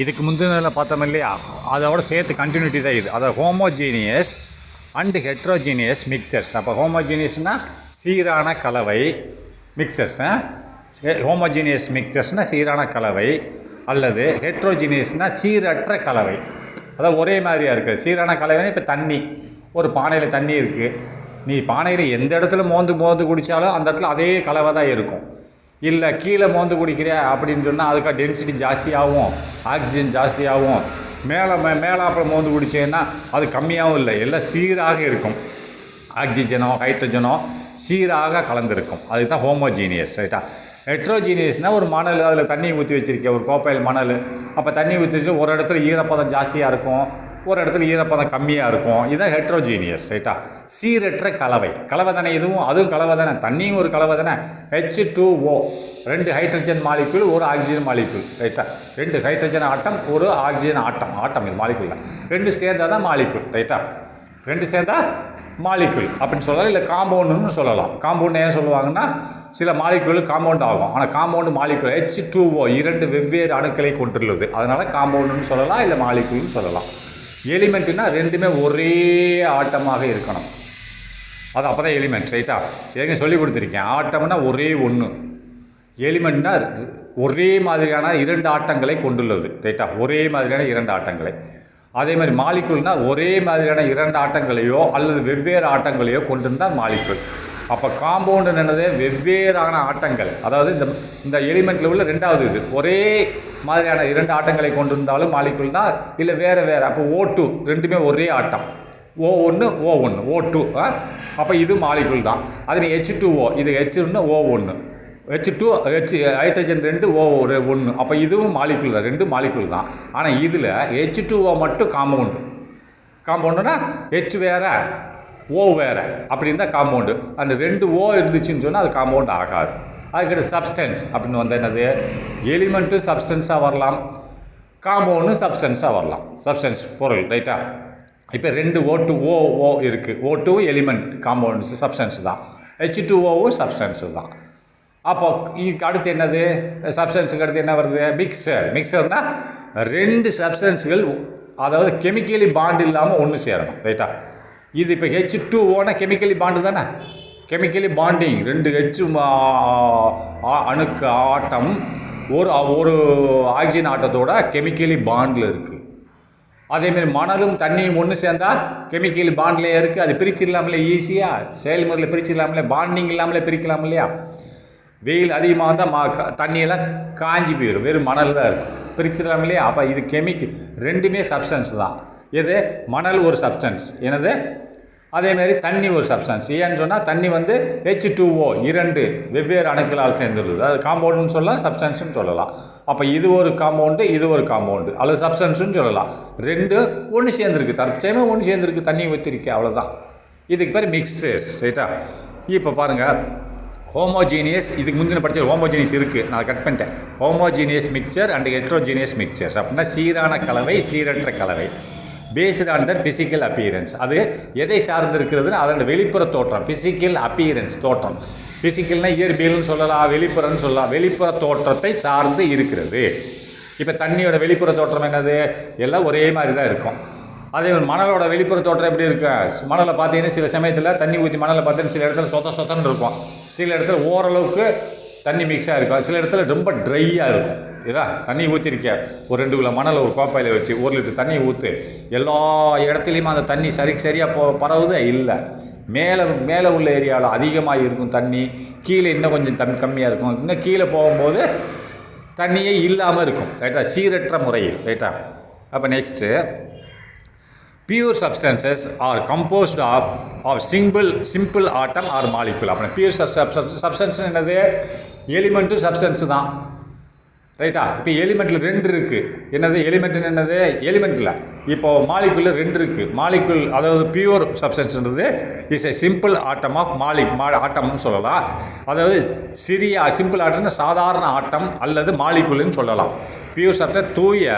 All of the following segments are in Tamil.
இதுக்கு முந்தினதில் பார்த்தோம் இல்லையா, அதோட சேர்த்து கண்டினியூட்டி தான் இது. அதாவது ஹோமோஜீனியஸ் அண்டு ஹெட்ரோஜீனியஸ் மிக்சர்ஸ். அப்போ ஹோமோஜீனியஸ்னால் சீரான கலவை, மிக்சர்ஸ். ஹோமோஜீனியஸ் மிக்சர்ஸ்னால் சீரான கலவை, அல்லது ஹெட்ரோஜீனியஸ்னால் சீரற்ற கலவை. அதாவது ஒரே மாதிரியாக இருக்குது. சீரான கலவைன்னா இப்போ தண்ணி, ஒரு பானையில் தண்ணி இருக்குது, நீ பானையில் எந்த இடத்துல மோந்து குடித்தாலும் அந்த இடத்துல அதே கலவை தான் இருக்கும். இல்லை கீழே மோந்து குடிக்கிற அப்படின்னு சொன்னால் அதுக்காக டென்சிட்டி ஜாஸ்தியாகும், ஆக்சிஜன் ஜாஸ்தியாகும். மேலாப்பில் மோந்து குடிச்சேன்னா அது கம்மியாகவும் இல்லை, எல்லாம் சீராக இருக்கும். ஆக்சிஜனோ ஹைட்ரஜனோ சீராக கலந்துருக்கும். அதுதான் ஹோமோஜீனியஸ். ரைட்டா? ஹெட்ரோஜீனியஸ்னால் ஒரு மணல், அதில் தண்ணி ஊற்றி வச்சுருக்கேன், ஒரு கோப்பையில் மணல். அப்போ தண்ணி ஊற்றி வச்சு ஒரு இடத்துல ஈரப்பதம் ஜாஸ்தியாக இருக்கும், ஒரு இடத்துல ஈரப்பதம் கம்மியாக இருக்கும். இதுதான் ஹெட்ரோஜீனியஸ். ரைட்டா? சீரற்ற கலவை. கலவை தானே இதுவும், அதுவும் கலவை தானே, தண்ணியும் ஒரு கலவை தானே. H2O, 2 ஹைட்ரஜன் மாலிக்யூல், ஒரு ஆக்சிஜன் மாலிக்யூல். ரைட்டா? 2 ஹைட்ரஜன் ஆட்டம், ஒரு ஆக்சிஜன் ஆட்டம். இது மாலிக்யூல், 2 சேர்ந்தா தான் மாலிக்யூல். ரைட்டா? 2 சேர்ந்தா மாலிக்யூல் அப்படின்னு சொல்லலாம், இல்லை காம்பவுண்டுன்னு சொல்லலாம். காம்பவுண்டு ஏன் சொல்லுவாங்கன்னா, சில மாலிக்யூல் காம்பவுண்ட் ஆகும், ஆனால் காம்பவுண்டு மாலிக்யூல் H2O 2 வெவ்வேறு அணுக்களை கொண்டுள்ளது, அதனால் காம்பவுண்டுன்னு சொல்லலாம், இல்லை மாலிக்யூல்னு சொல்லலாம். எலிமெண்ட்னா ரெண்டுமே ஒரே ஆட்டமாக இருக்கணும், அது அப்போ தான் எலிமெண்ட். ரைட்டா? ஏற்கனவே சொல்லி கொடுத்துருக்கேன், ஆட்டம்னா ஒரே ஒன்று, எலிமெண்ட்னா ஒரே மாதிரியான 2 ஆட்டங்களை கொண்டுள்ளது. ரைட்டா? ஒரே மாதிரியான 2 ஆட்டங்களை. அதே மாதிரி மாலிக்யூல்னால் ஒரே மாதிரியான 2 ஆட்டங்களையோ அல்லது வெவ்வேறு ஆட்டங்களையோ கொண்டிருந்தால் மாலிக்யூல். அப்போ காம்பவுண்டு என்னது, வெவ்வேறான ஆட்டங்கள். அதாவது இந்த எலிமெண்ட்டில் உள்ள 2வது இது ஒரே மாதிரியான 2 ஆட்டங்களை கொண்டிருந்தாலும் மாலிக்யூல் தான், இல்லை வேறு. அப்போ O2 ரெண்டுமே ஒரே ஆட்டம், O1 O2. அப்போ இது மாலிக்யூல் தான். அதுமாதிரி H2O, இது H1 O1, H2 hydrogen 2 O1. அப்போ இதுவும் மாலிக்யூல் தான், 2 மாலிக்யூல் தான். ஆனால் இதில் H2O மட்டும் காம்பவுண்டுனா H வேறு O வேறு அப்படின்னு தான் காம்பவுண்டு. அந்த 2 O இருந்துச்சுன்னு சொன்னால் அது காம்பவுண்ட் ஆகாது. அதுக்கிட்ட சப்ஸ்டன்ஸ் அப்படின்னு வந்தால் என்னது, எலிமெண்ட்டு சப்ஸ்டன்ஸாக வரலாம், காம்பவுண்டு சப்ஸ்டன்ஸாக வரலாம், சப்ஸ்டன்ஸ் பொருள். ரைட்டா? இப்போ 2 O2O இருக்குது, O2 எலிமெண்ட், காம்பவுண்ட் சப்ஸ்டன்ஸ் தான், H2Oவும் சப்ஸ்டன்ஸு தான். அப்போ இதுக்கு அடுத்து என்னது, சப்ஸ்டன்ஸுக்கு அடுத்து என்ன வருது, மிக்சர்னால் 2 சப்ஸ்டன்ஸுகள், அதாவது கெமிக்கலி பாண்டு இல்லாமல் ஒன்று சேரணும். ரைட்டா? இது இப்போ H2Oனா கெமிக்கலி பாண்டு தானே, கெமிக்கலி பாண்டிங், 2 H அணுக்கு ஆட்டம் ஒரு ஆக்சிஜன் ஆட்டத்தோட கெமிக்கலி பாண்டில் இருக்குது. அதேமாரி மணலும் தண்ணியும் ஒன்று சேர்ந்தால் கெமிக்கலி பாண்ட்லேயே இருக்குது. அது பிரிச்சிடலாமலே, ஈஸியாக செயல்முறையில் பிரிச்சிடலாமலே, பாண்டிங் இல்லாமலே பிரிக்கலாம் இல்லையா? வெயில் அதிகமாக வந்தால் தண்ணியெல்லாம் காஞ்சி போயிடும், வெறும் மணல் தான் இருக்கும், பிரிச்சிடலாம் இல்லையா? அப்போ இது கெமிக்கல், ரெண்டுமே சப்ஸ்டன்ஸ் தான். எது, மணல் ஒரு சப்ஸ்டன்ஸ், என்னது, அதேமாரி தண்ணி ஒரு சப்ஸ்டன்ஸ். ஏன்னு சொன்னால் தண்ணி H2O 2 வெவ்வேறு அணுக்களால் சேர்ந்துள்ளது, அது காம்பவுண்டுன்னு சொல்லலாம், சப்ஸ்டன்ஸுன்னு சொல்லலாம். அப்போ இது ஒரு காம்பவுண்டு, இது ஒரு காம்பவுண்டு, அல்லது சப்ஸ்டன்ஸுன்னு சொல்லலாம். 2 ஒன்று சேர்ந்துருக்கு, தற்சயமாக ஒன்று சேர்ந்துருக்கு, தண்ணி ஊற்றிருக்கு, அவ்வளோதான். இதுக்கு பேர் மிக்சர்ஸ். ரைட்டா? இப்போ பாருங்கள், ஹோமோஜீனியஸ், இதுக்கு முந்தின படித்த ஹோமோஜீனியஸ் இருக்குது, நான் கட் பண்ணிட்டேன். Homogeneous mixer and heterogeneous mixtures அப்படின்னா சீரான கலவை, சீரற்ற கலவை. Based on that physical appearance. அது எதை சார்ந்து இருக்கிறதுன்னு அதோட வெளிப்புற தோற்றம், ஃபிசிக்கல் அப்பியரன்ஸ், தோற்றம். ஃபிசிக்கல்னா இயற்பியல்னு சொல்லலாம், வெளிப்புறம்னு சொல்லலாம். வெளிப்புற தோற்றத்தை சார்ந்து இருக்கிறது. இப்போ தண்ணியோட வெளிப்புற தோற்றம் என்னது, எல்லாம் ஒரே மாதிரி தான் இருக்கும். அதே மணலோட வெளிப்புற தோற்றம் எப்படி இருக்கு, மணலை பார்த்தீங்கன்னா சில சமயத்தில் தண்ணி ஊற்றி மணலை பார்த்தீங்கன்னா சில இடத்துல சொத்தன்னு இருக்கும், சில இடத்துல ஓரளவுக்கு தண்ணி மிக்ஸாக இருக்கும், சில இடத்துல ரொம்ப ட்ரையாக இருக்கும். இதா தண்ணி ஊற்றிருக்கேன், ஒரு 2 கிலோ மணலை ஒரு கோப்பையில் வச்சு 1 லிட்டர் தண்ணி ஊற்று, எல்லா இடத்துலையுமே அந்த தண்ணி சரியாக பரவுது இல்லை. மேலே உள்ள ஏரியாவில் அதிகமாக இருக்கும் தண்ணி, கீழே இன்னும் கொஞ்சம் கம்மியாக இருக்கும், இன்னும் கீழே போகும்போது தண்ணியே இல்லாமல் இருக்கும். ரைட்டா? சீரற்ற முறையில். ரைட்டா? அப்போ next, pure substances are composed of simple atom or molecule. அப்புறம் பியூர் சப்ஸ்டன்ஸ் என்னது, எலிமெண்ட்டும் சப்ஸ்டன்ஸு தான். ரைட்டா? இப்போ எலிமெண்ட்டில் 2 இருக்குது, என்னது எலிமெண்ட், என்னது எலிமெண்ட்டில் இப்போது மாலிகுலில் 2 இருக்குது. மாலிகுல், அதாவது பியூர் சப்ஸ்டன்ஸ்ன்றது is a simple atom of ஆட்டம்னு சொல்லலாம். அதாவது சிம்பிள் ஆட்டம்னா சாதாரண ஆட்டம் அல்லது மாலிகுல்னு சொல்லலாம். பியூர் சப்ஸ்டன்ஸ் தூய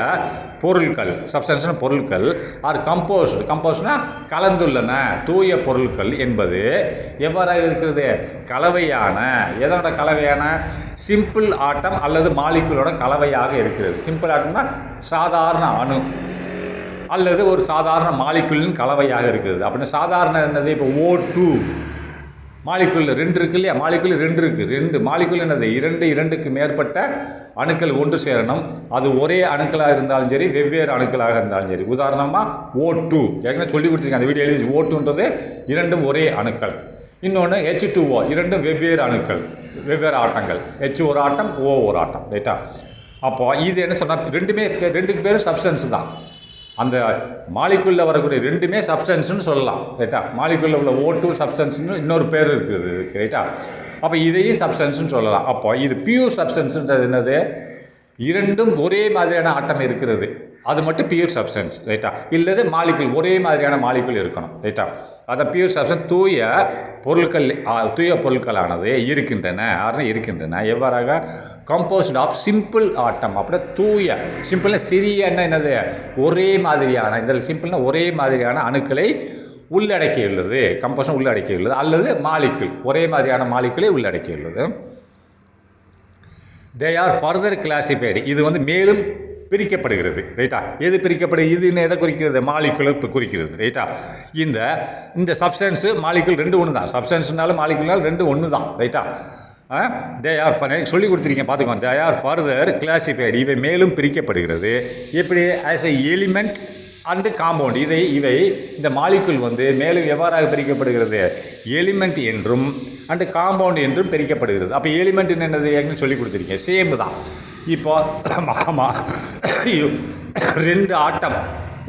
பொருட்கள், சப்ஸ்டன்ஸ்னு பொருட்கள், ஆர் கம்போஸ்ட்னா கலந்துள்ளன தூய பொருட்கள் என்பது எவ்வாறாக இருக்கிறது? கலவையான, எதனோட கலவையான? சிம்பிள் ஆட்டம் அல்லது மாலிகுலோட கலவையாக இருக்கிறது. சிம்பிள் ஆட்டம்னா சாதாரண அணு அல்லது ஒரு சாதாரண மாலிகுலின் கலவையாக இருக்குது. அப்படின்னா சாதாரண என்னது? இப்போ O2 மாலிகுல் 2 இருக்கு இல்லையா? மாலிகுல் 2 இருக்குது. 2 மாலிகுல் என்னது? 2க்கு மேற்பட்ட அணுக்கள் ஒன்று சேரணும். அது ஒரே அணுக்களாக இருந்தாலும் சரி, வெவ்வேறு அணுக்களாக இருந்தாலும் சரி. உதாரணமாக O2 ஏற்கனவே சொல்லி கொடுத்துருக்கேன், அந்த வீடியோ எழுதி. O2ன்றது இரண்டும் ஒரே அணுக்கள். இன்னொன்று H2O, இரண்டும் வெவ்வேறு அணுக்கள், வெவ்வேறு ஆட்டங்கள். H ஒரு ஆட்டம், O ஒரு ஆட்டம். ரைட்டா? அப்போ இது என்ன சொன்னால் ரெண்டுக்கு பேரும் சப்ஸ்டன்ஸ் தான். அந்த மாலிகுலில் வரக்கூடிய ரெண்டுமே சப்ஸ்டன்ஸ்னு சொல்லலாம். ரைட்டா? மாலிகுலில் உள்ள O2 சப்ஸ்டன்ஸ்னு இன்னொரு பேர் இருக்குது. ரைட்டா? அப்போ இதையும் சப்ஸ்டன்ஸ்னு சொல்லலாம். அப்போ இது பியூர் சப்ஸ்டன்ஸ்ன்றது என்னது? இரண்டும் ஒரே மாதிரியான ஆட்டம் இருக்கிறது, அது மட்டும் பியூர் சப்ஸ்டன்ஸ். ரைட்டா? இல்லது மாலிகுல் ஒரே மாதிரியான மாலிகுல் இருக்கணும். ரைட்டா? அதை பியூர் சப்ஸ்டன்ஸ் தூய பொருட்களானது இருக்கின்றன. எவ்வாறாக? கம்போஸ்ட் ஆஃப் சிம்பிள் ஆட்டம். அப்படியே தூய, சிம்பிள்னா சிறிய என்னது? ஒரே மாதிரியான, இதில் சிம்பிள்னா ஒரே மாதிரியான அணுக்களை உள்ளடக்கியுள்ளது. கம்போஸ்ட் உள்ளடக்கியுள்ளது அல்லது மாலிகுல் ஒரே மாதிரியான மாலிகுலை உள்ளடக்கியுள்ளது. They are further classified. இது வந்து மேலும் பிரிக்கப்படுகிறது. ரைட்டா? எது பிரிக்கப்படுது? இதுன்னு எதை குறிக்கிறது? மாலிகுலை குறிக்கிறது. ரைட்டா? இந்த சப்ஸ்டன்ஸு மாலிகுல் ரெண்டு ஒன்று தான். சப்ஸ்டன்ஸ்னாலும் மாலிகுல்னாலும் ரெண்டு ஒன்று தான். ரைட்டா? தே ஆர் சொல்லி கொடுத்துருக்கீங்க, பார்த்துக்கோங்க. They are further classified. இவை மேலும் பிரிக்கப்படுகிறது. எப்படி? As a element and compound. இவை இந்த மாலிகுல் வந்து மேலும் எவ்வாறாக பிரிக்கப்படுகிறது? எலிமெண்ட் என்றும் அண்டு காம்பவுண்ட் என்றும் பிரிக்கப்படுகிறது. அப்போ எலிமெண்ட் என்னது ஏற்கனவே சொல்லி கொடுத்துருக்கீங்க, சேம் தான். இப்போ ஆமாம், ரெண்டு ஆட்டம்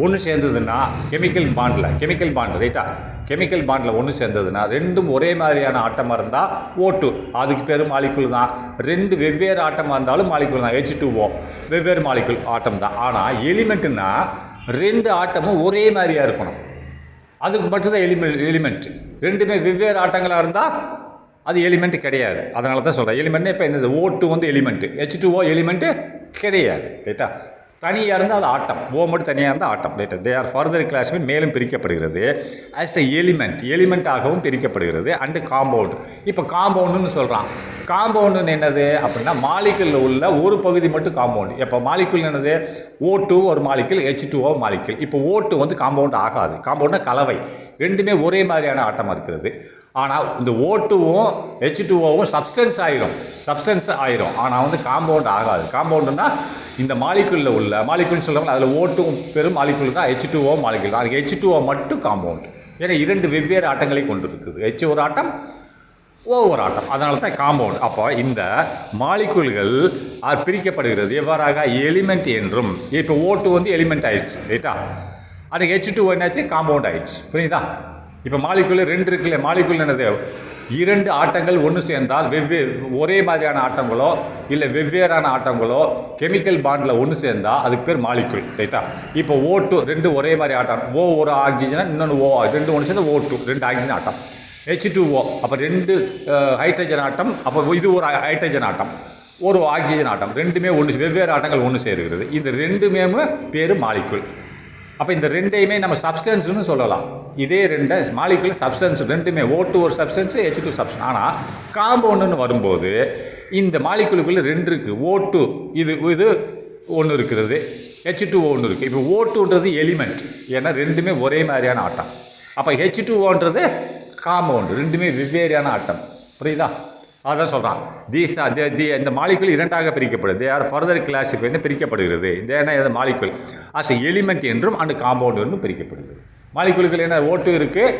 ஒன்று சேர்ந்ததுன்னா கெமிக்கல் பாண்ட். ரைட்டா? கெமிக்கல் பாண்டில் ஒன்று சேர்ந்ததுன்னா ரெண்டும் ஒரே மாதிரியான ஆட்டமாக இருந்தால் O2, அதுக்கு பேர் மாலிகுல் தான். ரெண்டு வெவ்வேறு ஆட்டமாக இருந்தாலும் மாலிகுல் தான். H2O வெவ்வேறு மாலிகுல் ஆட்டம் தான். ஆனால் எலிமெண்ட்டுன்னா ரெண்டு ஆட்டமும் ஒரே மாதிரியாக இருக்கணும், அதுக்கு மட்டும்தான் எலிமெண்ட். ரெண்டுமே வெவ்வேறு ஆட்டங்களாக இருந்தால் அது எலிமெண்ட் கிடையாது. அதனால தான் சொல்கிறேன் எலிமெண்ட்னு. இப்போ இந்த O2 வந்து எலிமெண்ட்டு, H2O எலிமெண்ட்டு கிடையாது. ரைட்டா? தனியாக இருந்தால் அது ஆட்டம், O மட்டும் தனியாக இருந்தால் ஆட்டம். ரைட்டா? தே ஆர் ஃபர்தர் கிளாஸிஃபைட், மேலும் பிரிக்கப்படுகிறது. ஆஸ் எ எலிமெண்ட்டாகவும் பிரிக்கப்படுகிறது. And compound. இப்போ காம்பவுண்டுன்னு சொல்கிறான். காம்பவுண்டுன்னு என்னது அப்படின்னா மாலிகுலில் உள்ள ஒரு பகுதி மட்டும் காம்பவுண்டு. இப்போ மாலிகுல் என்னது? O2 ஒரு மாலிகுல், H2O மாலிகுல். இப்போ O2 வந்து காம்பவுண்ட் ஆகாது. காம்பவுண்ட்னா கலவை, ரெண்டுமே ஒரே மாதிரியான ஆட்டமாக இருக்கிறது. ஆனால் இந்த O2வும் H2Oவும் சப்ஸ்டன்ஸ் ஆயிரும். ஆனால் வந்து காம்பவுண்ட் ஆகாது. காம்பவுண்டுன்னா இந்த மாலிகுலில் உள்ள மாலிகுல்னு சொல்லுவாங்க, அதில் O2 பெரும் மாலிகுல் தான், H2O மாலிகுல் தான். அதுக்கு H2O மட்டும் காம்பவுண்ட். ஏன்னா இரண்டு வெவ்வேறு ஆட்டங்களை கொண்டு இருக்குது. H ஒரு ஆட்டம், O ஒரு ஆட்டம். அதனால தான் காம்பவுண்ட். அப்போ இந்த மாலிகுல்கள் பிரிக்கப்படுகிறது எவ்வாறாக? எலிமெண்ட் என்றும். இப்போ O2 வந்து எலிமெண்ட் ஆயிடுச்சு. ரைட்டா? அதுக்கு H2O என்னாச்சு? காம்பவுண்ட் ஆயிடுச்சு. புரியுதா? இப்போ மாலிகுல் ரெண்டு இருக்குல்ல, மாலிகுல் என்னது? இரண்டு ஆட்டங்கள் ஒன்று சேர்ந்தால் ஒரே மாதிரியான ஆட்டங்களோ இல்லை வெவ்வேறான ஆட்டங்களோ கெமிக்கல் பாண்டில் ஒன்று சேர்ந்தால் அதுக்கு பேர் மாலிகுல். ரைட்டா? இப்போ O2 ரெண்டு ஒரே மாதிரி ஆட்டம். O ஒரு ஆக்சிஜன், இன்னொன்று O, ரெண்டு ஒன்று சேர்ந்து O2, ரெண்டு ஆக்சிஜன் ஆட்டம். H2O அப்போ ரெண்டு ஹைட்ரஜன் ஆட்டம். அப்போ இது ஒரு ஹைட்ரஜன் ஆட்டம், ஒரு ஆக்சிஜன் ஆட்டம். ரெண்டுமே ஒன்று, வெவ்வேறு ஆட்டங்கள் ஒன்று சேருகிறது. இந்த ரெண்டுமே பேர் மாலிகுல். அப்போ இந்த ரெண்டையுமே நம்ம சப்ஸ்டன்ஸ்னு சொல்லலாம். இதே ரெண்டு மாலிகுல் சப்ஸ்டன்ஸ், ரெண்டுமே O2 ஒரு சப்ஸ்டன்ஸ், H2 சப்ஸ்டன்ஸ். ஆனால் காம்பவுண்டுன்னு வரும்போது இந்த மாலிகுலுக்குள்ளே ரெண்டு இருக்குது. O2 இது ஒன்று இருக்கிறது, H2O ஒன்று இருக்குது. இப்போ O2ன்றது எலிமெண்ட், ஏன்னா ரெண்டுமே ஒரே மாதிரியான ஆட்டம். அப்போ H2Oன்றது காம்பவுண்டு, ரெண்டுமே வெவ்வேறான ஆட்டம். புரியுதா? அதான் சொல்கிறான். இந்த மாலிகுல் இரண்டாக பிரிக்கப்படுது. தே ஆர் ஃபர்தர் கிளாசிஃபைடு பிரிக்கப்படுகிறது. இந்த மாலிகுல் ஆஸ் எலிமெண்ட் என்றும் அண்டு காம்பவுண்ட் என்றும் பிரிக்கப்படுகிறது. மாலிகுலுக்கு என்ன? O2 இருக்குது,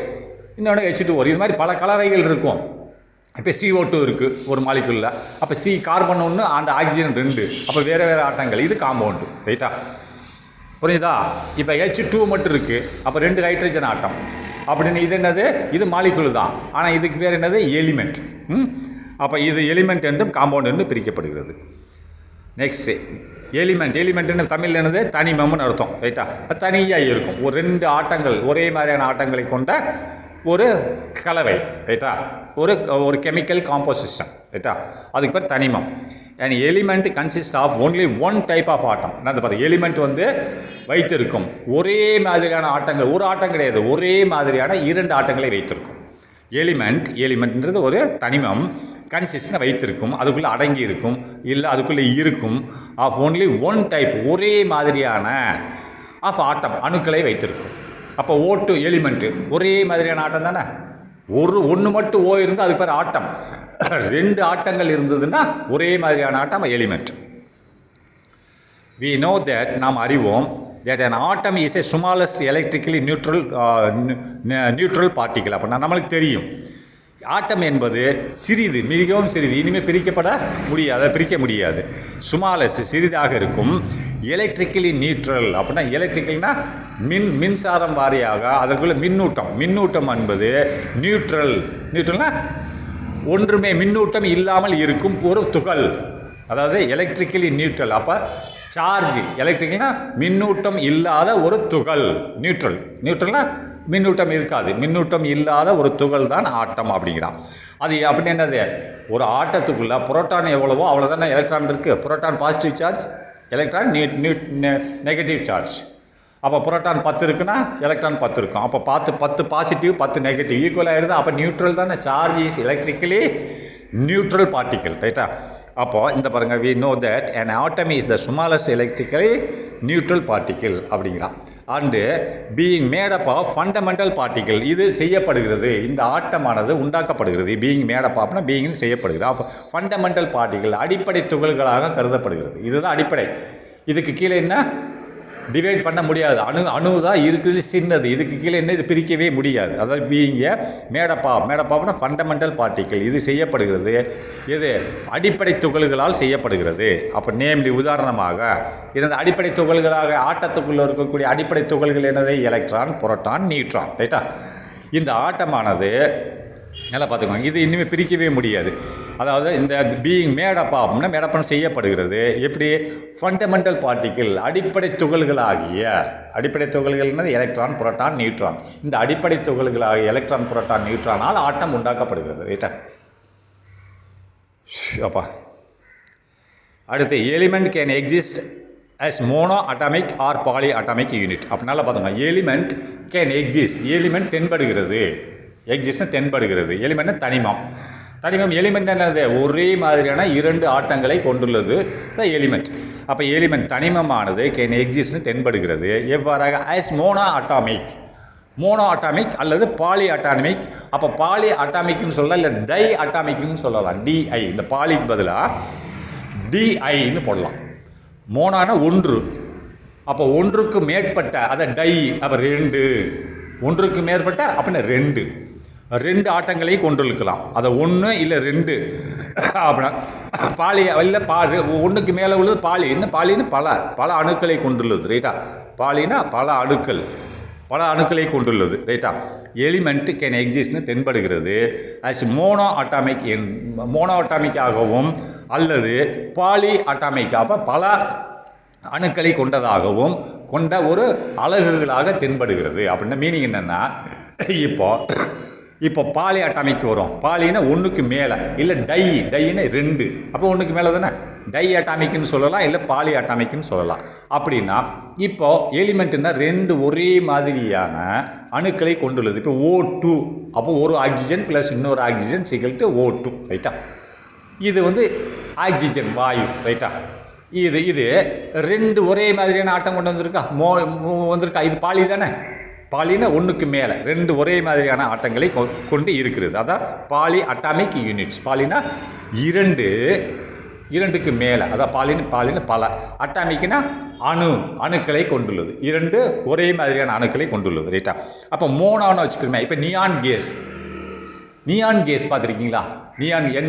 இன்னொன்று H2O. இது மாதிரி பல கலவைகள் இருக்கும். இப்போ CO2 இருக்குது ஒரு மாலிகுலில். அப்போ கார்பன் ஒன்று அண்ட் ஆக்சிஜன் ரெண்டு. அப்போ வேறு ஆட்டங்கள். இது காம்பவுண்டு. ரைட்டா? புரியுதா? இப்போ H2 மட்டும் இருக்குது, அப்போ ரெண்டு ஹைட்ரஜன் ஆட்டம். அப்படின்னு இது என்னது? இது மாலிகுல் தான், ஆனால் இதுக்கு பேர் என்னது? எலிமெண்ட். அப்போ இது எலிமெண்ட் என்றும் காம்பவுண்ட் என்றும் பிரிக்கப்படுகிறது. நெக்ஸ்ட்டு எலிமெண்ட் தமிழ் என்னது? தனிமம்னு அர்த்தம். ரைட்டா? தனியாக இருக்கும். ஒரு ரெண்டு ஆட்டங்கள் ஒரே மாதிரியான ஆட்டங்களை கொண்ட ஒரு கலவை. ரைட்டா? ஒரு கெமிக்கல் காம்போசிஷன். ரைட்டா? அதுக்கு பேர் தனிமம். an element consists of only one type of atom. என்னது பாருங்க, எலிமெண்ட் வந்து வைத்திருக்கும் ஒரே மாதிரியான ஆட்டங்கள், ஒரு ஆட்டம் கிடையாது, ஒரே மாதிரியான இரண்டு ஆட்டங்களை வைத்திருக்கும். எலிமெண்ட்ன்றது ஒரு தனிமம், கன்சிஸ்ட்னா வைத்திருக்கும், அதுக்குள்ளே அடங்கி இருக்கும், இல்லை அதுக்குள்ளே இருக்கும், ஆஃப் ஒன்லி ஒன் டைப், ஒரே மாதிரியான ஆஃப் ஆட்டம், அணுக்களை வைத்திருக்கும். அப்போ O2 எலிமெண்ட்டு ஒரே மாதிரியான ஆட்டம் தானே. ஒன்று மட்டும் ஓ இருந்தால் அதுக்கு பேர் ஆட்டம். ரெண்டு ஆட்டங்கள் இருந்ததுன்னா ஒரே மாதிரியான ஆட்டம் எலிமெண்ட். we know that நாம் அறிவோம் that an atom is a smallest electrically neutral particle. அப்படின்னா நம்மளுக்கு தெரியும் ஆட்டம் என்பது சிறிது, மிகவும் சிறிது, இனிமேல் பிரிக்கப்பட முடியாது, அதை பிரிக்க முடியாது. ஸ்மாலஸ்ட் சிறிதாக இருக்கும், எலக்ட்ரிக்கலி நியூட்ரல். அப்படின்னா எலக்ட்ரிக்கல்னா மின்சாரம் வாரியாக அதற்குள்ள மின்னூட்டம் என்பது நியூட்ரல்னா ஒன்றுமே மின்னூட்டம் இல்லாமல் இருக்கும் ஒரு துகள், அதாவது எலக்ட்ரிக்கலி நியூட்ரல். அப்போ சார்ஜ் எலக்ட்ரிக்கல்னா மின்னூட்டம் இல்லாத ஒரு துகள், நியூட்ரல்னா மின்னூட்டம் இருக்காது, மின்னூட்டம் இல்லாத ஒரு துகள் தான் ஆட்டம் அப்படிங்கிறான். அது அப்படின்னு என்னது, ஒரு ஆட்டத்துக்குள்ளே புரோட்டான் எவ்வளவோ அவ்வளோதானே எலக்ட்ரான் இருக்குது. Proton positive charge, electron negative charge. அப்போ புரோட்டான் 10 இருக்குன்னா எலக்ட்ரான் 10 இருக்கும். அப்போ 10 பாசிட்டிவ் 10 நெகட்டிவ் ஈக்குவலாக இருந்தால் அப்போ நியூட்ரல் தானே. Charge is electrically neutral particle, ரைட்டா. அப்போது இந்த பாருங்கள், we know that an atom is the smallest electrically neutral particle அப்படிங்கிறான். And being made up of fundamental particle, இது செய்யப்படுகிறது, இந்த ஆட்டமானது உண்டாக்கப்படுகிறது. பீயிங் மேடப் ஆஃப்னா பீயிங் செய்யப்படுகிறது ஆஃப் ஃபண்டமெண்டல் பார்ட்டிக்கல், அடிப்படை துகள்களாக கருதப்படுகிறது. இதுதான் அடிப்படை. இதுக்கு கீழே என்ன டிவைட் பண்ண முடியாது, அணு தான் இருக்குது சின்னது, இதுக்கு கீழே என்ன இது பிரிக்கவே முடியாது. அதாவது பீயிங் மேடப் ஆஃப்னா ஃபண்டமெண்டல் பார்ட்டிக்கல், இது செய்யப்படுகிறது, இது அடிப்படை துகள்களால் செய்யப்படுகிறது. அப்போ நேம்லி உதாரணமாக இந்த அடிப்படை துகள்களாக ஆட்டத்துக்குள்ளே இருக்கக்கூடிய அடிப்படை துகள்கள் என்னது, எலக்ட்ரான், புரோட்டான், நியூட்ரான், ரைட்டா. இந்த ஆட்டமானது நல்லா பார்த்துக்கோங்க, இது இனிமேல் பிரிக்கவே முடியாது. அதாவது இந்த பீயிங் மேடப்பாப்னா மேடப்பம் செய்யப்படுகிறது எப்படி, ஃபண்டமெண்டல் பார்ட்டிக்கிள், அடிப்படை துகள்களாகிய, அடிப்படை துகள்கள்னது எலக்ட்ரான், புரோட்டான், நியூட்ரான். இந்த அடிப்படை துகள்களாகிய எலக்ட்ரான், புரோட்டான், நியூட்ரானால் ஆட்டம் உண்டாக்கப்படுகிறது, ரைட்டா. அப்பா அடுத்து, element can exist as mono atomic or poly atomic unit. அப்படினால பார்த்துங்க, எலிமெண்ட் கேன் எக்ஸிஸ்ட், எலிமெண்ட் தென்படுகிறது, எக்ஸிஸ்ட்னு தென்படுகிறது. எலிமெண்ட் தனிமம், எலிமெண்ட் என்னது, ஒரே மாதிரியான இரண்டு ஆட்டங்களை கொண்டுள்ளது எலிமெண்ட். அப்போ எலிமெண்ட் தனிமமானது கேன் எக்ஸிஸ்ட்னு தென்படுகிறது. எவ்வாறாக, ஆஸ் மோனோ அட்டாமிக் அல்லது பாலி அட்டாமிக். அப்போ பாலி அட்டாமிக்னு சொல்லலாம், இல்லை டை அட்டாமிக்னு சொல்லலாம். டிஐ, இந்த பாலிக்கு பதிலாக டிஐன்னு போடலாம். மோனான ஒன்று, அப்போ ஒன்றுக்கு மேற்பட்ட, அதை டை, அப்போ ரெண்டு, ஒன்றுக்கு மேற்பட்ட அப்படின்னா ரெண்டு ஆட்டங்களை கொண்டிருக்கலாம். அதை ஒன்று இல்லை ரெண்டு அப்படின்னா பாலி, இல்லை ஒன்றுக்கு மேலே உள்ளது பாலி. இன்னும் பாலின்னு பல அணுக்களை கொண்டுள்ளது, ரைட்டா. பாலினா பல அணுக்களை கொண்டுள்ளது, ரைட்டா. எலிமெண்ட் கேன் எக்ஸிஸ்ட்னு தென்படுகிறது ஆஸ் மோனோ அட்டாமிக்காகவும் அல்லது பாலி அட்டாமிக், அப்போ பல அணுக்களை கொண்ட ஒரு அலகுகளாக தென்படுகிறது. அப்படின்னா மீனிங் என்னென்னா, இப்போ பாலி அட்டாமிக் வரும். பாலினா ஒன்றுக்கு மேலே, இல்லை டைன்னு ரெண்டு, அப்போ ஒன்றுக்கு மேலே தானே டை அட்டாமிக்னு சொல்லலாம், இல்லை பாலி அட்டாமிக்னு சொல்லலாம். அப்படின்னா இப்போது எலிமெண்ட்டுன்னா ரெண்டு ஒரே மாதிரியான அணுக்களை கொண்டுள்ளது. இப்போ O2, அப்போ ஒரு ஆக்சிஜன் ப்ளஸ் இன்னொரு ஆக்சிஜன் = O2, ரைட்டா. இது வந்து ஆக்சிஜன் வாயு, ரைட்டா. இது ரெண்டு ஒரே மாதிரியான ஆட்டம் கொண்டு வந்திருக்கா, இது பாலி தானே. பாலினா ஒன்றுக்கு மேலே ரெண்டு ஒரே மாதிரியான ஆட்டங்களை கொண்டு இருக்கிறது, அதான் பாலி அட்டாமிக் யூனிட்ஸ். பாலினா இரண்டுக்கு மேலே, அதான் பாலின்னு பல, அட்டாமிக்னா அணுக்களை கொண்டுள்ளது, இரண்டு ஒரே மாதிரியான அணுக்களை கொண்டுள்ளது, ரைட்டா. அப்போ மோனோன்னு வச்சுக்கிறோமே. இப்போ நியான் கேஸ் பார்த்துருக்கீங்களா, NEON,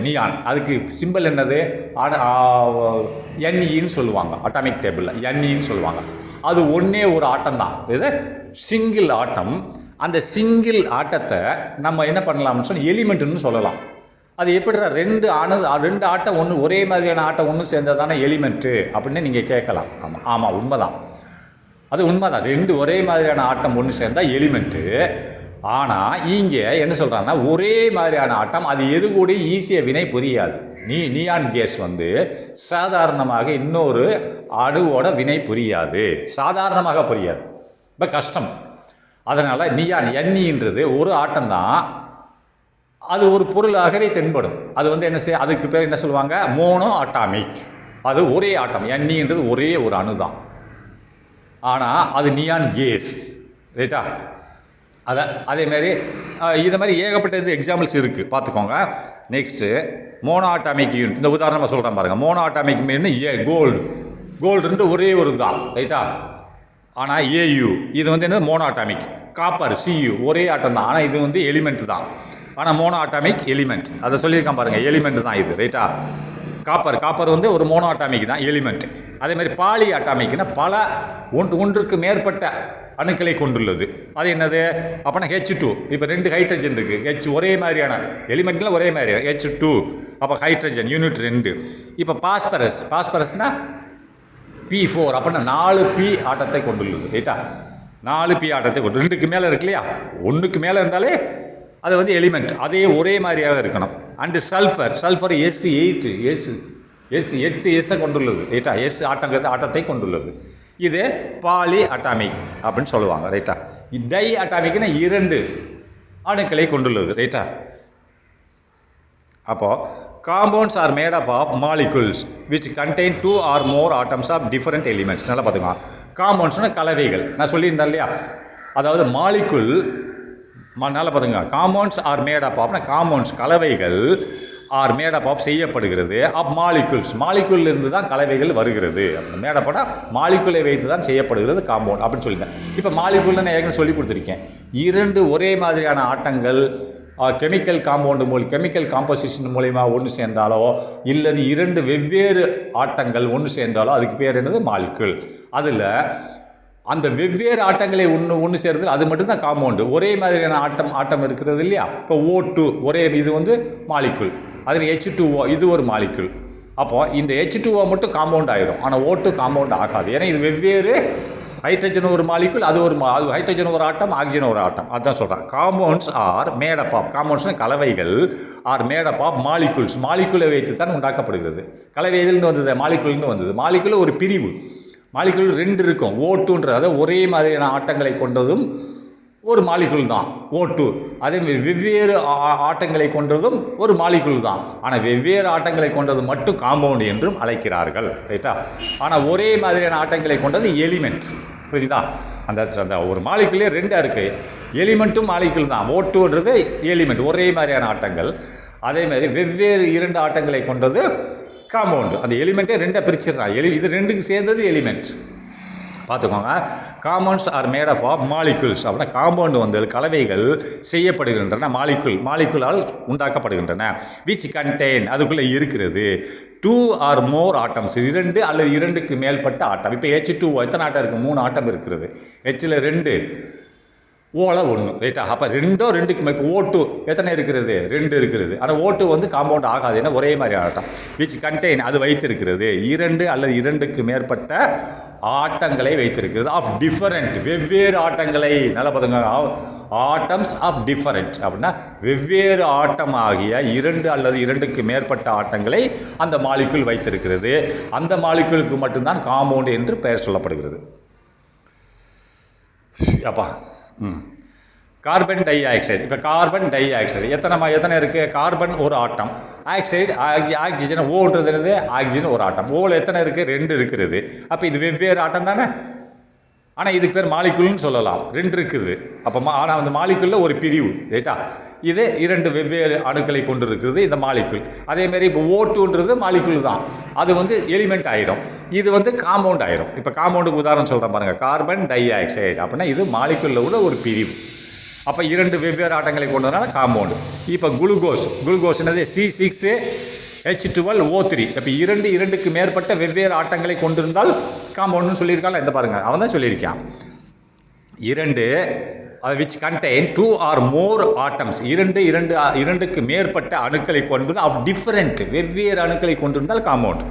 நியான், அதுக்கு சிம்பிள் என்னது, NEன்னு சொல்லுவாங்க, அட்டாமிக் டேபிளில் NEன்னு சொல்லுவாங்க. அது ஒன்றே ஒரு ஆட்டம் தான், இது சிங்கிள் ஆட்டம். அந்த சிங்கிள் ஆட்டத்தை நம்ம என்ன பண்ணலாம்னு சொன்னால் எலிமெண்ட்டுன்னு சொல்லலாம். அது எப்படிடா ரெண்டு ஆட்டம் ஒன்று ஒரே மாதிரியான ஆட்டம் ஒன்று சேர்ந்தது தானே எலிமெண்ட்டு அப்படின்னு நீங்கள் கேட்கலாம். ஆமாம் உண்மைதான், அது உண்மைதான். ரெண்டு ஒரே மாதிரியான ஆட்டம் ஒன்று சேர்ந்தால் எலிமெண்ட்டு. ஆனால் இங்கே என்ன சொல்கிறாங்கன்னா ஒரே மாதிரியான ஆட்டம், அது எது கூட ஈஸியாக வினை புரியாது. நியான் கேஸ் வந்து சாதாரணமாக இன்னொரு அணுவோட வினை புரியாது, சாதாரணமாக புரியாது, இப்போ கஷ்டம். அதனால் நியான் எண்ணின்றது ஒரு ஆட்டம் தான், அது ஒரு பொருளாகவே தென்படும். அது வந்து என்ன செய்ய, அதுக்கு பேர் என்ன சொல்லுவாங்க, மோனோ அட்டாமிக். அது ஒரே ஆட்டம், எண்ணின்றது ஒரே ஒரு அணு தான், ஆனால் அது நியான் கேஸ், ரைட்டா? அதேமாரி இது மாதிரி ஏகப்பட்ட எக்ஸாம்பிள்ஸ் இருக்குது, பார்த்துக்கோங்க. நெக்ஸ்ட்டு மோனோ அட்டாமிக் யூனிட், இந்த உதாரணமாக சொல்கிறேன் பாருங்கள். மோனோ அட்டாமிக் மீன் கோல்டு ஒரே ஒரு தான், ரைட்டா? ஆனால் ஏயு இது வந்து என்ன, மோனோ அட்டாமிக். காப்பர் சியு ஒரே ஆட்டம் தான், ஆனால் இது வந்து எலிமெண்ட் தான், ஆனால் மோனோ அட்டாமிக் எலிமெண்ட். அதை சொல்லியிருக்கான் பாருங்கள், எலிமெண்ட் தான் இது, ரைட்டா? காப்பர் வந்து ஒரு மோனோ அட்டாமிக் தான், எலிமெண்ட். அதேமாதிரி பாலி அட்டாமிக்னா பல ஒன்றுக்கு மேற்பட்ட அணுக்களை கொண்டுள்ளது. அது என்னது அப்போனா H2. இப்போ 2 ஹைட்ரஜன் இருக்குது, H ஒரே மாதிரியான எலிமெண்ட்டில் ஒரே மாதிரியான H2, அப்போ ஹைட்ரஜன் யூனிட் 2. இப்போ பாஸ்பரஸ்னால் P4, அப்படின்னா 4P ஆட்டத்தை கொண்டுள்ளது, ரைட்டா? 4P ஆட்டத்தை கொண்டு, 2க்கு மேலே இருக்கு இல்லையா, 1க்கு மேலே இருந்தாலே அது வந்து எலிமெண்ட், அதே ஒரே மாதிரியாக இருக்கணும். அண்டு சல்ஃபர் S8, S8 கொண்டுள்ளது, ரைட்டா? ஆட்டத்தை கொண்டுள்ளது. இது பாலி அட்டாமிக் அப்படின்னு சொல்லுவாங்க, ரைட்டா? டை அட்டாமிக்னா 2 அணுக்களை கொண்டுள்ளது, ரைட்டா? அப்போது compounds are made up of molecules which contain 2 or more atoms of different elements. நல்லா பார்த்துக்கலாம். காம்பவுண்ட்ஸ்னால் கலவைகள், நான் சொல்லியிருந்தேன் இல்லையா? அதாவது மாலிகுல், நல்லா பார்த்துங்க. காம்பவுண்ட்ஸ் ஆர் மேட் அப் ஆஃப்னா காம்பவுண்ட்ஸ் கலவைகள், ஆர் மேடப் ஆஃப் செய்யப்படுகிறது ஆஃப் மாலிகுல் இருந்து தான் கலவைகள் வருகிறது. மேடப்போட மாலிகுலை வைத்து தான் செய்யப்படுகிறது காம்பவுண்ட் அப்படின்னு சொல்லியிருந்தேன். இப்போ மாலிகுல்னு நான் ஏற்கனவே சொல்லி கொடுத்துருக்கேன். 2 ஒரே மாதிரியான ஆட்டங்கள் கெமிக்கல் காம்போசிஷன் மூலயமா ஒன்று சேர்ந்தாலோ இல்லது 2 வெவ்வேறு ஆட்டங்கள் ஒன்று சேர்ந்தாலோ அதுக்கு பேர் என்னது, மாலிகுல். அதில் அந்த வெவ்வேறு ஆட்டங்களை ஒன்று சேர்றது அது மட்டும்தான் காம்பவுண்டு. ஒரே மாதிரியான ஆட்டம் இருக்கிறது இல்லையா? இப்போ O2 ஒரே, இது வந்து மாலிகுல். அதில் H2O இது ஒரு மாலிகுல். அப்போது இந்த H2O மட்டும் காம்பவுண்ட் ஆகிடும், ஆனால் O2 காம்பவுண்ட் ஆகாது. ஏன்னா இது வெவ்வேறு, ஹைட்ரஜன் ஒரு மாலிகுல், அது ஹைட்ரஜன் ஒரு ஆட்டம், ஆக்சிஜன் ஒரு ஆட்டம். அதுதான் சொல்கிறேன். காம்பவுண்ட்ஸ் ஆர் மேடப் ஆஃப், காம்பவுண்ட்ஸ்னால் கலவைகள், ஆர் மேடப் ஆஃப் மாலிகுலை வைத்து தான் உண்டாக்கப்படுகிறது. கலவை எதிலிருந்து வந்தது, மாலிகுல்னு வந்தது. மாலிகுல் ஒரு பிரிவு, மாலிகுல் 2 இருக்கும். O2ன்றது அதாவது ஒரே மாதிரியான ஆட்டங்களை கொண்டதும் ஒரு மாலிகுல் தான் O2. அதே வெவ்வேறு ஆட்டங்களை கொண்டதும் ஒரு மாலிகுல் தான், ஆனால் வெவ்வேறு ஆட்டங்களை கொண்டது மட்டும் காம்பவுண்ட் என்றும் அழைக்கிறார்கள், ரைட்டா? ஆனால் ஒரே மாதிரியான ஆட்டங்களை கொண்டது எலிமெண்ட், புரியுதா? அந்த ஒரு மாலிகுல்லே 2 இருக்குது, எலிமெண்ட்டும் மாலிகுல் தான். O2ன்றது எலிமெண்ட், ஒரே மாதிரியான ஆட்டங்கள். அதேமாதிரி வெவ்வேறு 2 ஆட்டங்களை கொண்டது காம்பவுண்டு. அந்த எலிமெண்ட்டே 2 பிரிச்சிடறான். இது 2க்கு சேர்ந்தது எலிமெண்ட், பார்த்துக்கோங்க. Compounds are made up of molecules அப்படின்னா காம்பவுண்டு வந்து கலவைகள் செய்யப்படுகின்றன, மாலிகுலால் உண்டாக்கப்படுகின்றன. விச் கண்டெயின் அதுக்குள்ளே இருக்கிறது 2 or more atoms 2 அல்லது 2க்கு மேற்பட்ட ஆட்டம். இப்போ H2O எத்தனை ஆட்டம் இருக்குது, 3 ஆட்டம் இருக்கிறது. Hல் 2, ஓல 1, ரைட்டா? அப்போ 2க்கு மேல். இப்போ O2 எத்தனை இருக்கிறது, 2 இருக்கிறது. ஆனால் O2 வந்து காம்பவுண்ட் ஆகாது, ஏன்னா ஒரே மாதிரி ஆட்டம். விச் கண்டெயின் அது வைத்திருக்கிறது 2 அல்லது 2க்கு மேற்பட்ட ஆட்டங்களை வைத்திருக்கிறது. ஆஃப் டிஃபரெண்ட் வெவ்வேறு ஆட்டங்களை, நல்லா பார்த்துங்க, ஆட்டம்ஸ் ஆஃப் டிஃபரெண்ட் அப்படின்னா வெவ்வேறு ஆட்டமாகிய 2 அல்லது 2க்கு மேற்பட்ட ஆட்டங்களை அந்த மாலிகுல் வைத்திருக்கிறது. அந்த மாலிகுலுக்கு மட்டும்தான் காம்பவுண்ட் என்று பெயர் சொல்லப்படுகிறது. அப்பா கார்பன் டை ஆக்சைடு. இப்போ கார்பன் டை ஆக்சைடு எத்தனை இருக்குது, கார்பன் ஒரு ஆட்டம், ஆக்சிஜன் ஓன்றது என்னது, ஆக்சிஜன் ஒரு ஆட்டம். ஓவில் எத்தனை இருக்குது, 2 இருக்கிறது. அப்போ இது வெவ்வேறு ஆட்டம் தானே, ஆனால் இதுக்கு பேர் மாலிகுல்னு சொல்லலாம். 2 இருக்குது. அப்போ ஆனால் அந்த மாலிகுலில் ஒரு பிரிவு, ரைட்டா? இது 2 வெவ்வேறு அணுக்களை கொண்டு இருக்கிறது இந்த மாலிகுல். அதேமாரி இப்போ O2ன்றது மாலிகுல் தான், அது வந்து எலிமெண்ட் ஆயிரும், இது வந்து காம்பவுண்ட் ஆயிரும். இப்போ காம்பவுண்டுக்கு உதாரணம் சொல்கிறேன் பாருங்கள், கார்பன் டை ஆக்சைடு அப்படின்னா இது மாலிகுலில் உள்ள ஒரு பிரிவு. அப்போ 2 வெவ்வேறு ஆட்டங்களை கொண்டதுனால காம்பவுண்டு. இப்போ குளுக்கோஸ் என்னது, C6H12O3. இப்போ 2க்கு மேற்பட்ட வெவ்வேறு ஆட்டங்களை கொண்டிருந்தால் காம்பவுண்டுன்னு சொல்லியிருக்காங்க. இந்த பாருங்கள், அவன் தான் சொல்லியிருக்கான். 2 which contain 2 or more atoms 2க்கு மேற்பட்ட அணுக்களை கொண்டது ஆஃப் டிஃபரெண்ட் வெவ்வேறு அணுக்களை கொண்டிருந்தால் காம்பவுண்ட்.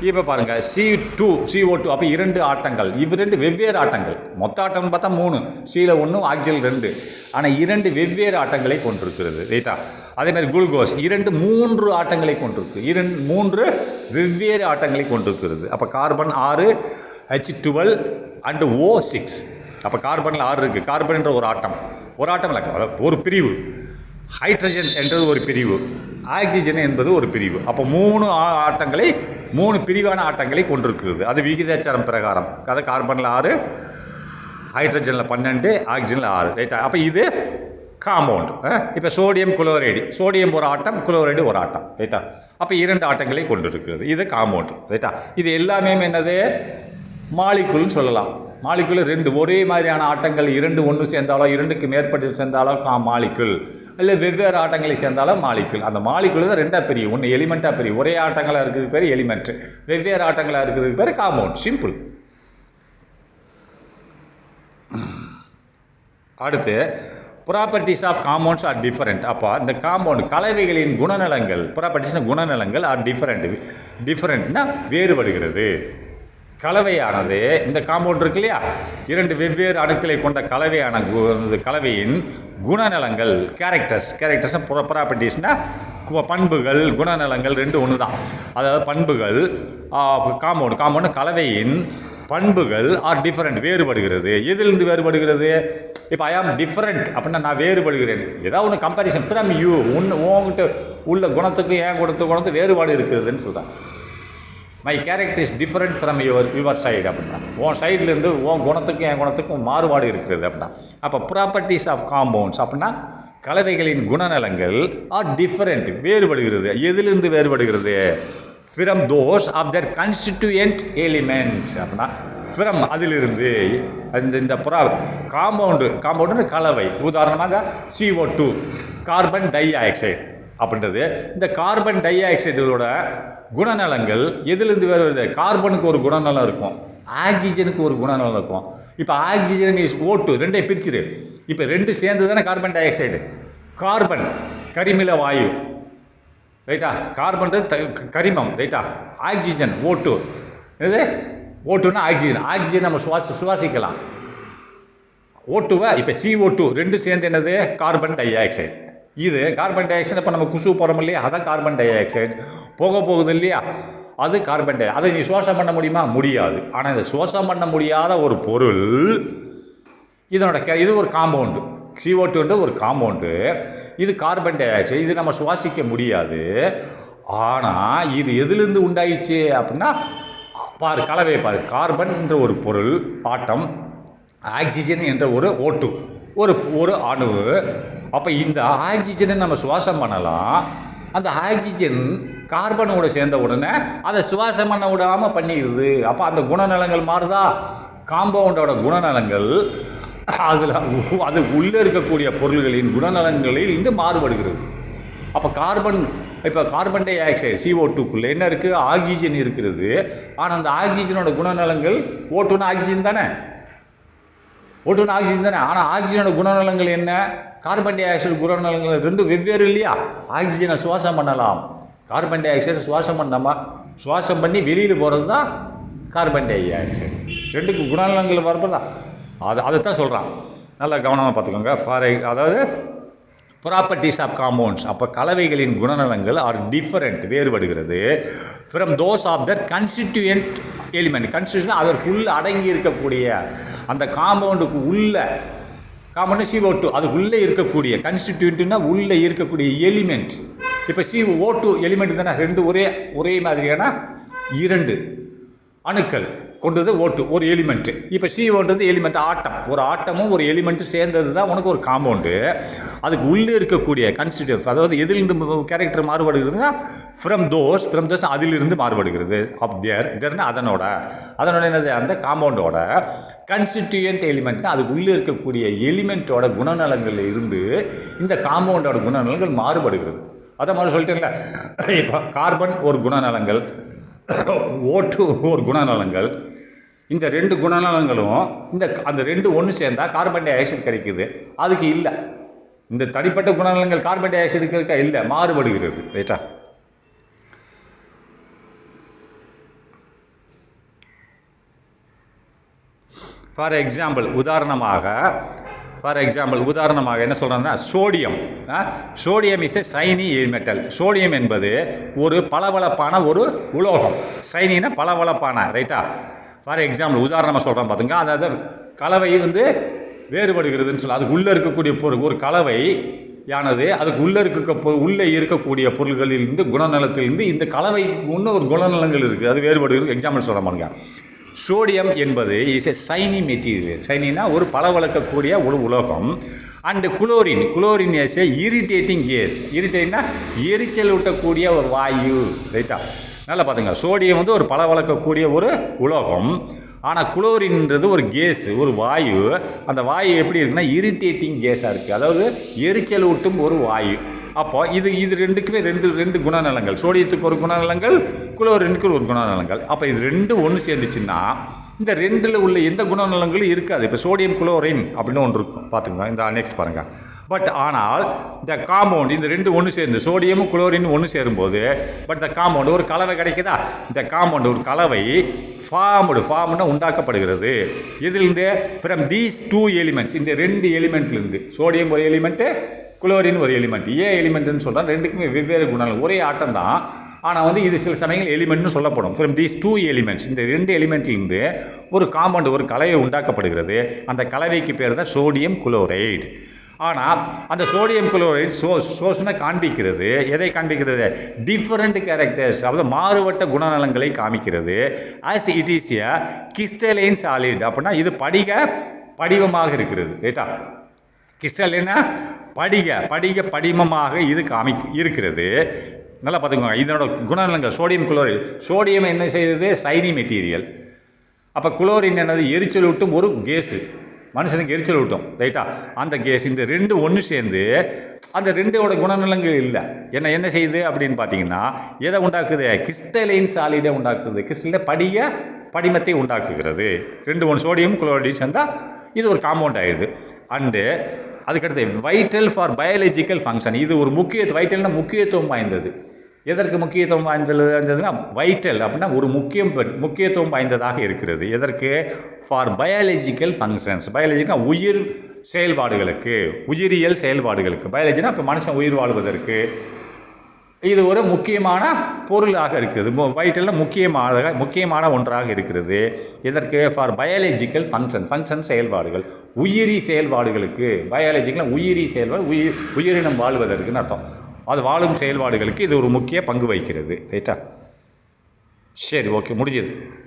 இப்போ பாருங்கள் CO2 அப்போ 2 ஆட்டங்கள், 2 வெவ்வேறு ஆட்டங்கள். மொத்த ஆட்டம்னு பார்த்தா 3, சியில் 1 ஆக்சிஜன் 2, ஆனால் 2 வெவ்வேறு ஆட்டங்களை கொண்டிருக்கிறது. ரைட்டா? அதேமாதிரி குளுக்கோஸ் 3 ஆட்டங்களை கொண்டிருக்கு, 3 வெவ்வேறு ஆட்டங்களை கொண்டிருக்கிறது. அப்போ கார்பன் 6, H12 அண்டு O6. அப்போ கார்பனில் 6 இருக்குது. கார்பன் என்ற ஒரு ஆட்டம் இல்லை, ஒரு பிரிவு. ஹைட்ரஜன் என்றது ஒரு பிரிவு, ஆக்சிஜன் என்பது ஒரு பிரிவு. அப்போ 3 ஆட்டங்களை, 3 பிரிவான ஆட்டங்களை கொண்டிருக்கிறது. அது விகிதாச்சாரம் பிரகாரம். அது கார்பனில் 6, ஹைட்ரஜனில் 12, ஆக்சிஜனில் 6. ரைட்டா? அப்போ இது காம்பவுண்ட். இப்போ சோடியம் குளோரைடு, சோடியம் ஒரு ஆட்டம், குளோரைடு ஒரு ஆட்டம். ரைட்டா? அப்போ 2 ஆட்டங்களை கொண்டிருக்கிறது. இது காம்பவுண்ட். ரைட்டா? இது எல்லாமே என்னது? மாலிகுல்னு சொல்லலாம். மாலிகுல் 2 ஒரே மாதிரியான ஆட்டங்கள் 2 ஒன்று சேர்ந்தாலோ 2க்கு மேற்பட்டு சேர்ந்தாலோ மாலிகுல், இல்லை வெவ்வேறு ஆட்டங்களை சேர்ந்தாலும் மாலிகுல். அந்த மாலிகுல் தான் 2ஆக பிரியும். ஒன்று எலிமெண்ட்டாக பிரியும். ஒரே ஆட்டங்களாக இருக்கிறது பேர் எலிமெண்ட், வெவ்வேறு ஆட்டங்களாக இருக்கிறது பேர் காம்பவுண்ட். சிம்பிள். அடுத்து properties of compounds are different. அப்போ இந்த காம்பவுண்ட் கலவைகளின் குணநலங்கள், ப்ராப்பர்ட்டிஸ்னா குணநலங்கள் ஆர் டிஃபரெண்ட்னா வேறுபடுகிறது. கலவையானது, இந்த காம்பவுண்ட் இருக்கு இல்லையா, 2 வெவ்வேறு அணுக்களை கொண்ட கலவையின் குணநலங்கள், கேரக்டர்ஸ்னால் ப்ராப்பர்ட்டிஸ்னால் பண்புகள், குணநலங்கள் 2 ஒன்று தான். அதாவது பண்புகள், காம்பவுண்டு கலவையின் பண்புகள் ஆர் டிஃபரெண்ட் வேறுபடுகிறது. எதிலிருந்து வேறுபடுகிறது? இப்போ ஐ ஆம் டிஃபரெண்ட் அப்படின்னா நான் வேறுபடுகிறேன். ஏதாவது ஒன்று கம்பேரிசன் ஃப்ரம் யூ, உங்ககிட்ட உள்ள குணத்துக்கும் என் குணத்துக்கும் வேறுபாடு இருக்கிறதுன்னு சொல்கிறேன். My character is different from your side அப்படின்னா, உன் சைட்லேருந்து உன் குணத்துக்கும் என் குணத்துக்கும் மாறுபாடு இருக்கிறது அப்படின்னா. அப்போ ப்ராப்பர்ட்டிஸ் ஆஃப் காம்பவுண்ட்ஸ் அப்படின்னா கலவைகளின் குணநலங்கள் ஆர் டிஃபரெண்ட் வேறுபடுகிறது. எதிலிருந்து வேறுபடுகிறது? From those of their constituent elements அப்படின்னா ஃப்ரம் அதிலிருந்து. இந்த காம்பவுண்டு கலவை. உதாரணமாக CO2 கார்பன் டை ஆக்சைடு அப்படின்றது. இந்த கார்பன் டை ஆக்சைடோட குணநலங்கள் எதிலிருந்து வேறு வருது? கார்பனுக்கு ஒரு குணநலம் இருக்கும், ஆக்சிஜனுக்கு ஒரு குணநலம் இருக்கும். இப்போ ஆக்சிஜன் O2 2 பிரிச்சிரு. இப்போ 2 சேர்ந்து தானே கார்பன் டை ஆக்சைடு. கார்பன் கரிமில வாயு. ரைட்டா? கார்பன் கரிமம். ரைட்டா? Oxygen O2. இது O2னா ஆக்சிஜன் நம்ம சுவாசிக்கலாம். O2வை இப்போ CO2 2 சேர்ந்து என்னது? Carbon di oxide. இது கார்பன் டை ஆக்சைடு. இப்போ நம்ம குசு போகிறோம் இல்லையா, அதான் கார்பன் டை ஆக்சைடு. போகுது இல்லையா, அது கார்பன் டை. அதை நீ சுவாசம் பண்ண முடியுமா? முடியாது. ஆனால் இந்த சுவாசம் பண்ண முடியாத ஒரு பொருள் இது ஒரு காம்பவுண்டு. CO2 ஒரு காம்பவுண்டு. இது கார்பன் டை ஆக்சைடு. இது நம்ம சுவாசிக்க முடியாது. ஆனால் இது எதிலிருந்து உண்டாயிடுச்சு அப்படின்னா கலவை கார்பன் என்ற ஒரு பொருள் ஆட்டம், ஆக்சிஜன் என்ற ஒரு O2 ஒரு அணு. அப்போ இந்த ஆக்சிஜனை நம்ம சுவாசம் பண்ணலாம். அந்த ஆக்சிஜன் கார்பனோட சேர்ந்த உடனே அதை சுவாசம் பண்ண விடாமல் பண்ணிடுது. அப்போ அந்த குணநலங்கள் மாறுதா? காம்பவுண்டோட குணநலங்கள் அது உள்ளே இருக்கக்கூடிய பொருள்களின் குணநலங்களில் இருந்து மாறுபடுகிறது. அப்போ கார்பன் டை ஆக்சைடு CO2க்குள்ளே என்ன இருக்குது? ஆக்சிஜன் இருக்கிறது. ஆனால் அந்த ஆக்சிஜனோட குணநலங்கள் O2னா ஆக்சிஜன் தானே, ஆனால் ஆக்சிஜனோட குணநலங்கள் என்ன? கார்பன் டை ஆக்சைடு குணநலங்கள் 2 வெவ்வேறு இல்லையா? ஆக்சிஜனை சுவாசம் பண்ணலாம், கார்பன் டை ஆக்சைடு சுவாசம் பண்ணி வெளியில் போகிறது தான் கார்பன் டை ஆக்சைடு. 2க்கு குணநலங்கள் வரப்போ தான் அதைத்தான் சொல்கிறான். நல்லா கவனமாக பார்த்துக்கோங்க. அதாவது ப்ராப்பர்ட்டிஸ் ஆஃப் காம்பவுண்ட்ஸ். அப்போ கலவைகளின் குணநலங்கள் ஆர் டிஃபரெண்ட் வேறுபடுகிறது. From those of their constituent element. Constitution அதற்குள்ளே அடங்கி இருக்கக்கூடிய அந்த காம்பவுண்டுக்கு உள்ள காம்பவுண்டு CO2 அதுக்குள்ளே இருக்கக்கூடிய கன்ஸ்டிடியூண்ட்னா உள்ளே இருக்கக்கூடிய எலிமெண்ட். இப்போ CO2 எலிமெண்ட் தானே, 2 ஒரே மாதிரியான 2 அணுக்கள் கொண்டது O2 ஒரு எலிமெண்ட்டு. இப்போ CO2 எலிமெண்ட் ஒரு ஆட்டமும் ஒரு எலிமெண்ட்டு சேர்ந்தது தான் உனக்கு ஒரு காம்பவுண்டு. அதுக்கு உள்ளே இருக்கக்கூடிய கன்ஸ்டிடியூட், அதாவது எதிலிருந்து கேரக்டர் மாறுபடுகிறதுனா ஃப்ரம் தோஸ் அதிலிருந்து மாறுபடுகிறது. ஆஃப் தேர்னா அதனோட என்னது? அந்த காம்பவுண்டோட கன்ஸ்டிடியூயன்ட் எலிமெண்ட்னா அதுக்கு உள்ளே இருக்கக்கூடிய எலிமெண்ட்டோட குணநலங்களில் இருந்து இந்த காம்பவுண்டோட குணநலங்கள் மாறுபடுகிறது. அதை மாதிரி சொல்லிட்டேன்ல. இப்போ கார்பன் ஒரு குணநலங்கள், O2 ஒரு குணநலங்கள். இந்த 2 குணநலங்களும் அந்த 2 ஒன்று சேர்ந்தால் கார்பன் டை ஆக்சைடு கிடைக்குது. அதுக்கு இல்லை, இந்த தனிப்பட்ட குணநலங்கள் கார்பன் டை ஆக்சைடுக்கு இருக்கா? இல்லை, மாறுபடுகிறது. ரைட்டா? ஃபார் எக்ஸாம்பிள் உதாரணமாக என்ன சொல்கிறேன்னா sodium. Sodium is a Saini metal. Sodium என்பது ஒரு பளபளப்பான ஒரு உலோகம். சைனின்னா பளபளப்பான, ரைட்டா? ஃபார் எக்ஸாம்பிள் உதாரணமாக சொல்கிறேன் பார்த்துங்க. அதாவது கலவை வந்து வேறுபடுகிறதுன்னு சொல்லலாம். அதுக்கு உள்ளே இருக்கக்கூடிய பொருள் ஒரு கலவை யானது அதுக்கு உள்ளே இருக்கக்கூடிய பொருள்களிலிருந்து குணநலத்திலிருந்து இந்த கலவைக்கு இன்னும் ஒரு குணநலங்கள் இருக்குது, அது வேறுபடுகிறது. எக்ஸாம்பிள் சொல்ல பாருங்க. சோடியம் என்பது இஸ் எ சைனி மெட்டீரியல். சைனினா ஒரு பளபளக்கக்கூடிய ஒரு உலோகம். And chlorine is a irritating gas. இரிட்டேட்டிங்னா எரிச்சல் ஊட்டக்கூடிய ஒரு வாயு, ரைட்டா? நல்லா பார்த்துங்க. சோடியம் வந்து ஒரு பளபளக்கக்கூடிய ஒரு உலோகம். ஆனால் குளோரின்றது ஒரு கேஸு, ஒரு வாயு. அந்த வாயு எப்படி இருக்குன்னா இரிட்டேட்டிங் கேஸாக இருக்குது, அதாவது எரிச்சல் ஊட்டும் ஒரு வாயு. அப்போ இது ரெண்டுக்குமே ரெண்டு குணநலங்கள். சோடியத்துக்கு ஒரு குணநலங்கள், குளோரினுக்கு ஒரு குணநலங்கள். அப்போ இது ரெண்டும் ஒன்று சேர்ந்துச்சுன்னா இந்த ரெண்டில் உள்ள எந்த குணநலங்களும் இருக்காது. இப்போ சோடியம் குளோரின் அப்படின்னு ஒன்று இருக்கும், பார்த்துங்க. இந்த நெக்ஸ்ட் பாருங்கள். பட் ஆனால் இந்த காம்பவுண்ட் இந்த ரெண்டு ஒன்று சேர்ந்து சோடியமும் குளோரின் ஒன்று சேரும்போது த காம்பவுண்ட் ஒரு கலவை கிடைக்குதா? இந்த காம்பவுண்ட் ஒரு கலவை ஃபார்ம்னா உண்டாக்கப்படுகிறது. இதிலிருந்து ஃப்ரம் தீஸ் 2 எலிமெண்ட்ஸ், இந்த 2 எலிமெண்ட்லேருந்து, சோடியம் ஒரு எலிமெண்ட்டு, குளோரின் ஒரு எலிமெண்ட். எலிமெண்ட்டுன்னு சொல்கிறேன். ரெண்டுக்குமே வெவ்வேறு குணங்கள், ஒரே ஆட்டம் தான். ஆனால் வந்து இது சில சமயங்கள் எலிமெண்ட்னு சொல்லப்படும். ஃப்ரம் தீஸ் 2 எலிமெண்ட்ஸ், இந்த 2 எலிமெண்ட்லேருந்து ஒரு காம்பவுண்ட் ஒரு கலவை உண்டாக்கப்படுகிறது. அந்த கலவைக்கு பேர் தான் சோடியம் குளோரைடு. ஆனால் அந்த சோடியம் குளோரைடு சோர்ஸ்னா காண்பிக்கிறது, எதை காண்பிக்கிறது? டிஃபரண்ட் கேரக்டர்ஸ், அதாவது மாறுபட்ட குணநலங்களை காமிக்கிறது. As it is a crystalline solid. அப்படின்னா இது படிவமாக இருக்கிறது, ரைட்டா? கிறிஸ்டலைனா படிமமாக இது இருக்கிறது. நல்லா பார்த்துக்கோங்க. இதனோட குணநலங்கள் சோடியம் குளோரைடு. சோடியம் என்ன செய்யுது? சைனி மெட்டீரியல். அப்போ குளோரின் என்னது? எரிச்சல் ஊட்டும் ஒரு கேஸு, மனுஷனுக்கு எரிச்சல் ஊட்டும், ரைட்டா? அந்த கேஸ் இந்த ரெண்டு ஒன்று சேர்ந்து அந்த ரெண்டோட குணநலங்கள் இல்லை. என்ன செய்யுது அப்படின்னு பார்த்தீங்கன்னா எதை உண்டாக்குது? கிறிஸ்டலைன் சாலிடை உண்டாக்குது. கிறிஸ்டலில் படிமத்தை உண்டாக்குகிறது. 2 ஒன்று சோடியம் குளோரைடு சேர்ந்தால் இது ஒரு காம்பவுண்ட் ஆயிடுது. அண்டு அதுக்கடுத்து வைட்டல் ஃபார் பயாலஜிக்கல் ஃபங்க்ஷன். இது ஒரு வைட்டல்னா முக்கியத்துவம் வாய்ந்தது. எதற்கு முக்கியத்துவம் வாய்ந்ததுன்னா வைட்டல் அப்படின்னா ஒரு முக்கியத்துவம் வாய்ந்ததாக இருக்கிறது. எதற்கு? For biological functions. பயாலஜினா உயிரியல் செயல்பாடுகளுக்கு. பயாலஜினா இப்போ மனுஷன் உயிர் வாழ்வதற்கு இது ஒரு முக்கியமான பொருளாக இருக்குது. வைட்டல்னா முக்கியமான ஒன்றாக இருக்கிறது. இதற்கு ஃபார் பயாலஜிக்கல் ஃபங்க்ஷன் செயல்பாடுகள், உயிரி செயல்பாடுகளுக்கு. பயாலஜிக்கல் உயிரி செயல்பாடு, உயிரினம் வாழ்வதற்குன்னு அர்த்தம். அது வாழும் செயல்பாடுகளுக்கு இது ஒரு முக்கிய பங்கு வகிக்கிறது, ரைட்டா? சரி, ஓகே, முடிஞ்சது.